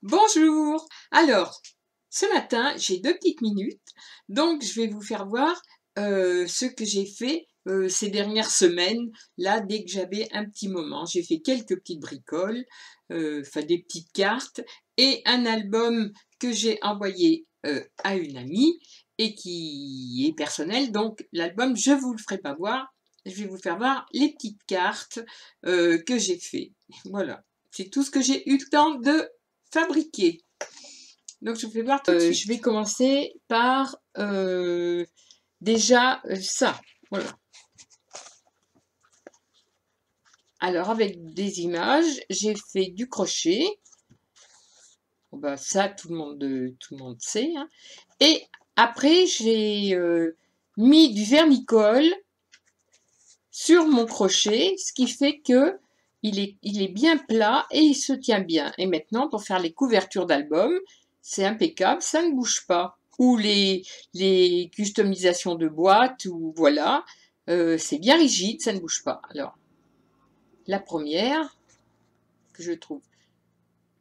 Bonjour! Alors, ce matin, j'ai 2 petites minutes, donc je vais vous faire voir ce que j'ai fait ces dernières semaines, là, dès que j'avais un petit moment. J'ai fait quelques petites bricoles, enfin des petites cartes, et un album que j'ai envoyé à une amie et qui est personnel. Donc l'album, je ne vous le ferai pas voir, je vais vous faire voir les petites cartes que j'ai fait. Voilà, c'est tout ce que j'ai eu le temps de fabriquer. Donc je vous fais voir tout de suite. Je vais commencer par déjà ça. Voilà. Alors avec des images, j'ai fait du crochet. Bon, bah, ça tout le monde sait. Hein. Et après j'ai mis du vernicole sur mon crochet, ce qui fait que il est bien plat et il se tient bien. Et maintenant, pour faire les couvertures d'album, c'est impeccable, ça ne bouge pas. Ou les customisations de boîtes, ou voilà, c'est bien rigide, ça ne bouge pas. Alors, la première, que je trouve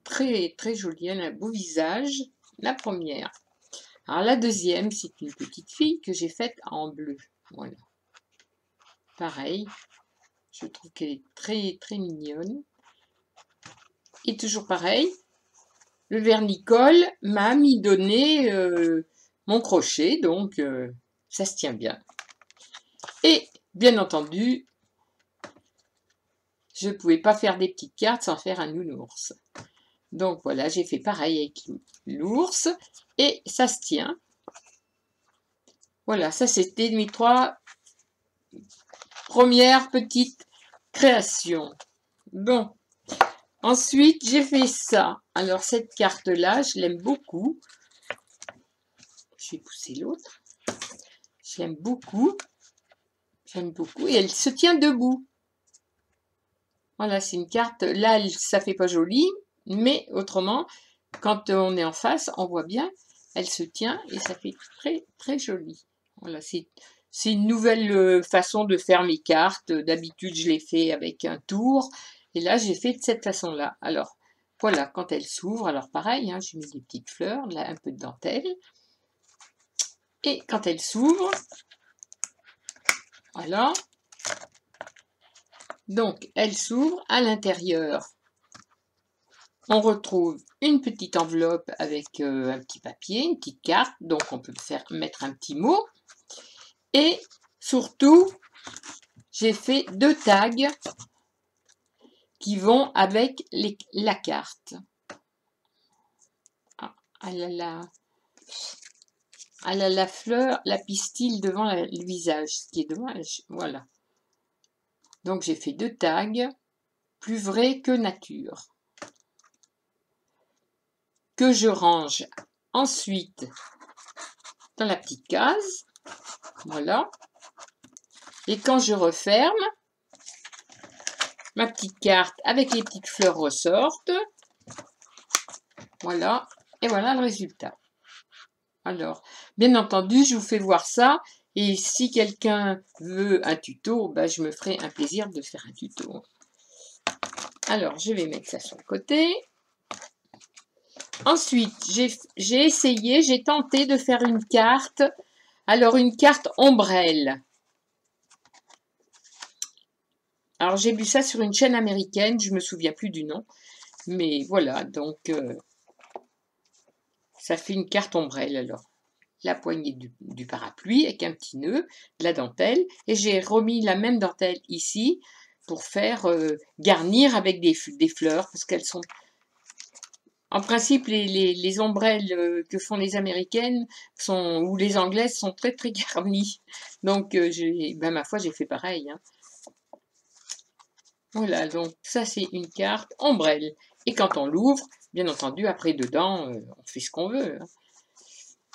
très très jolie, elle a un beau visage, la première. Alors la deuxième, c'est une petite fille que j'ai faite en bleu. Voilà. Pareil, je trouve qu'elle est très très mignonne. Et toujours pareil, le vernicole m'a amidonné mon crochet, donc ça se tient bien. Et bien entendu, je ne pouvais pas faire des petites cartes sans faire un nounours. Donc voilà, j'ai fait pareil avec l'ours et ça se tient. Voilà, ça c'était mes 3 premières petites créations. Bon. Ensuite, j'ai fait ça. Alors, cette carte-là, je l'aime beaucoup. Je vais pousser l'autre. Je l'aime beaucoup. J'aime beaucoup. Et elle se tient debout. Voilà, c'est une carte. Là, ça fait pas joli. Mais autrement, quand on est en face, on voit bien. Elle se tient et ça fait très, très joli. Voilà, c'est une nouvelle façon de faire mes cartes. D'habitude, je les fais avec un tour. Et là, j'ai fait de cette façon-là. Alors, voilà, quand elle s'ouvre, alors pareil, hein, j'ai mis des petites fleurs, là, un peu de dentelle. Et quand elle s'ouvre, voilà. Donc, elle s'ouvre à l'intérieur. On retrouve une petite enveloppe avec un petit papier, une petite carte. Donc, on peut mettre un petit mot. Et surtout, j'ai fait 2 tags qui vont avec la carte. Ah, elle a la fleur, la pistille devant le visage, ce qui est dommage. Voilà. Donc j'ai fait 2 tags, plus vrai que nature, que je range ensuite dans la petite case. Voilà. Et quand je referme, ma petite carte avec les petites fleurs ressortent. Voilà. Et voilà le résultat. Alors, bien entendu, je vous fais voir ça. Et si quelqu'un veut un tuto, ben, je me ferai un plaisir de faire un tuto. Alors, je vais mettre ça sur le côté. Ensuite, j'ai tenté de faire une carte. Alors, une carte ombrelle. Alors, j'ai vu ça sur une chaîne américaine. Je ne me souviens plus du nom. Mais voilà, donc, ça fait une carte ombrelle, alors. La poignée du parapluie avec un petit nœud, de la dentelle. Et j'ai remis la même dentelle ici pour faire garnir avec des fleurs. Parce qu'elles sont... En principe, les ombrelles que font les Américaines ou les Anglaises sont très très garnies. Donc, ben, ma foi, j'ai fait pareil. Hein. Voilà, donc ça c'est une carte ombrelle. Et quand on l'ouvre, bien entendu, après dedans, on fait ce qu'on veut. Hein.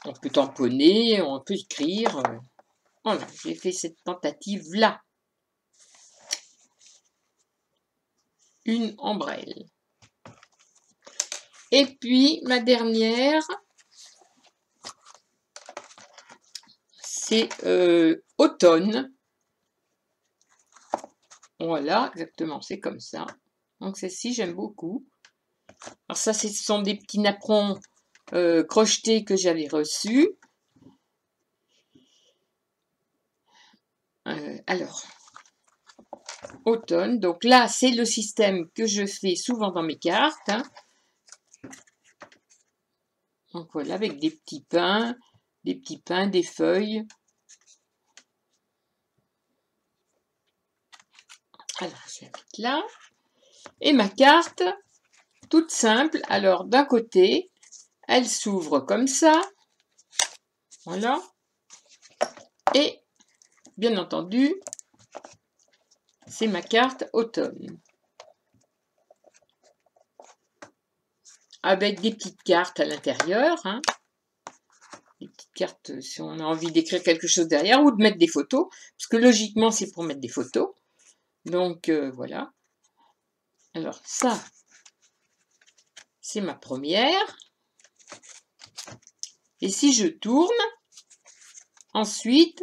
On peut tamponner, on peut écrire. Voilà, j'ai fait cette tentative-là. Une ombrelle. Et puis, ma dernière, c'est automne. Voilà, exactement, c'est comme ça. Donc celle-ci, j'aime beaucoup. Alors ça, ce sont des petits napperons crochetés que j'avais reçus. Alors, automne. Donc là, c'est le système que je fais souvent dans mes cartes. Hein. Donc voilà, avec des petits pins, des feuilles. Alors, je vais mettre là. Et ma carte, toute simple. Alors, d'un côté, elle s'ouvre comme ça. Voilà. Et, bien entendu, c'est ma carte automne. Avec des petites cartes à l'intérieur. Hein. Des petites cartes si on a envie d'écrire quelque chose derrière ou de mettre des photos. Parce que logiquement, c'est pour mettre des photos. Donc, voilà. Alors, ça, c'est ma première. Et si je tourne, ensuite,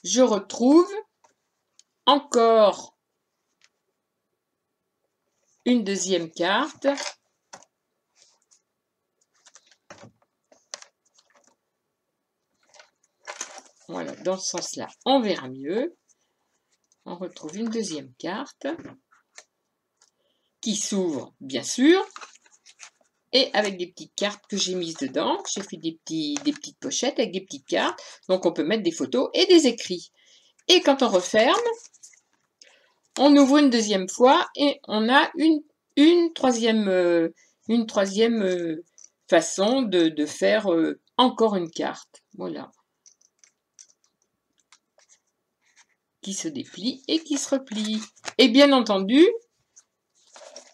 je retrouve encore une deuxième carte. Voilà, dans ce sens-là, on verra mieux. On retrouve une deuxième carte qui s'ouvre, bien sûr, et avec des petites cartes que j'ai mises dedans. J'ai fait des petites pochettes avec des petites cartes. Donc, on peut mettre des photos et des écrits. Et quand on referme, on ouvre une deuxième fois et on a une troisième façon de faire encore une carte. Voilà. Qui se déplie et qui se replie. Et bien entendu,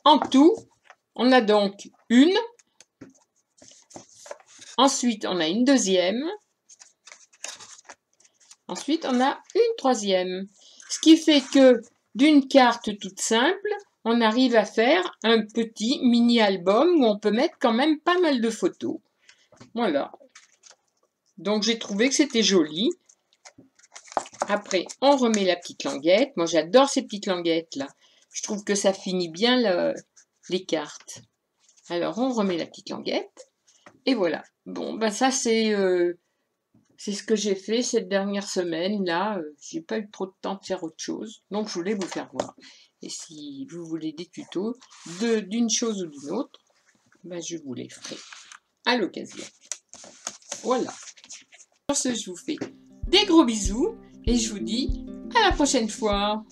en tout, on a donc une. Ensuite, on a une deuxième. Ensuite, on a une troisième. Ce qui fait que d'une carte toute simple, on arrive à faire un petit mini-album où on peut mettre quand même pas mal de photos. Voilà. Donc, j'ai trouvé que c'était joli. Après, on remet la petite languette. Moi, j'adore ces petites languettes-là. Je trouve que ça finit bien les cartes. Alors, on remet la petite languette. Et voilà. Bon, ben ça, c'est ce que j'ai fait cette dernière semaine. Là, j'ai pas eu trop de temps de faire autre chose. Donc, je voulais vous faire voir. Et si vous voulez des tutos d'une chose ou d'une autre, ben, je vous les ferai à l'occasion. Voilà. Sur ce, je vous fais des gros bisous et je vous dis à la prochaine fois.